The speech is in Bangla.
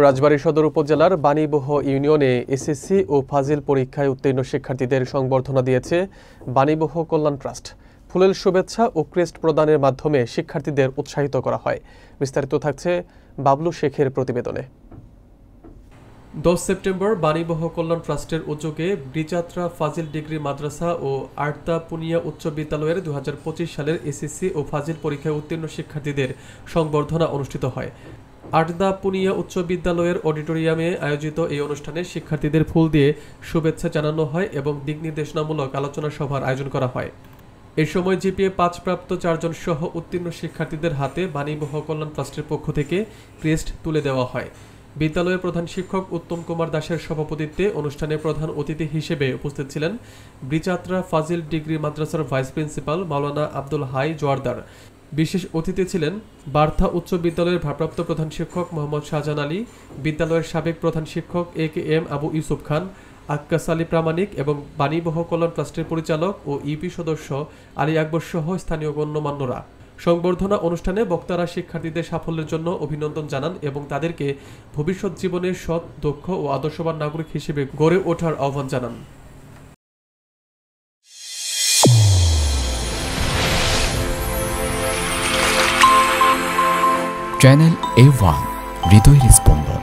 রাজবাড়ী সদর উপজেলার বাণীবহ ইউনিয়নে এসএসসি ও ফাজিল পরীক্ষায় উত্তীর্ণ শিক্ষার্থীদের সংবর্ধনা দিয়েছে বাণীবহ কল্যাণ ট্রাস্ট। ফুলেল শুভেচ্ছা ও ক্রেস্ট প্রদানের মাধ্যমে শিক্ষার্থীদের উৎসাহিত করা হয়। বিস্তারিত থাকছে বাবলু শেখের প্রতিবেদনে। 10 সেপ্টেম্বর বাণীবহ কল্যাণ ট্রাস্টের উদ্যোগে ব্রিজাত্রা ফাজিল ডিগ্রি মাদ্রাসা ও আর্তা পুনিয়া উচ্চ বিদ্যালয়ের 2025 সালের এসএসসি ও ফাজিল পরীক্ষায় উত্তীর্ণ শিক্ষার্থীদের সংবর্ধনা অনুষ্ঠিত হয়। আর্দা পুনিয়া উচ্চ বিদ্যালয়ের অডিটোরিয়ামে আয়োজিত এই অনুষ্ঠানে শিক্ষার্থীদের ফুল দিয়ে শুভেচ্ছা জানানো হয় এবং দিক নির্দেশনামূলক আলোচনা সভার আয়োজন করা হয়। এই সময় জিপিএ 5 প্রাপ্ত 4 জন সহ উত্তীর্ণ শিক্ষার্থীদের হাতে বাণীবহ কল্যাণ ট্রাস্টের পক্ষ থেকে ক্রেস্ট তুলে দেওয়া হয়। বিদ্যালয়ের প্রধান শিক্ষক উত্তম কুমার দাসের সভাপতিত্বে অনুষ্ঠানে প্রধান অতিথি হিসেবে উপস্থিত ছিলেন ব্রিজাত্রা ফাজিল ডিগ্রি মাদ্রাসার ভাইস প্রিন্সিপাল মাওলানা আব্দুল হাই জোয়ারদার। বিশেষ অতিথি ছিলেন বার্থা উচ্চ বিদ্যালয়ের ভারপ্রাপ্ত প্রধান শিক্ষক মোহাম্মদ শাহজাহান আলী, বিদ্যালয়ের সাবেক প্রধান শিক্ষক AKM আবু ইউসুফ খান, আক্কাস আলী প্রামাণিক এবং বাণীবহ কল্যাণ ট্রাস্টের পরিচালক ও ইউপি সদস্য আলী আকবর সহ স্থানীয় গণ্যমান্যরা। সংবর্ধনা অনুষ্ঠানে বক্তারা শিক্ষার্থীদের সাফল্যের জন্য অভিনন্দন জানান এবং তাদেরকে ভবিষ্যৎ জীবনে সৎ, দক্ষ ও আদর্শবান নাগরিক হিসেবে গড়ে ওঠার আহ্বান জানান। চ্যানেল A1 হৃদয়ের স্পন্দন।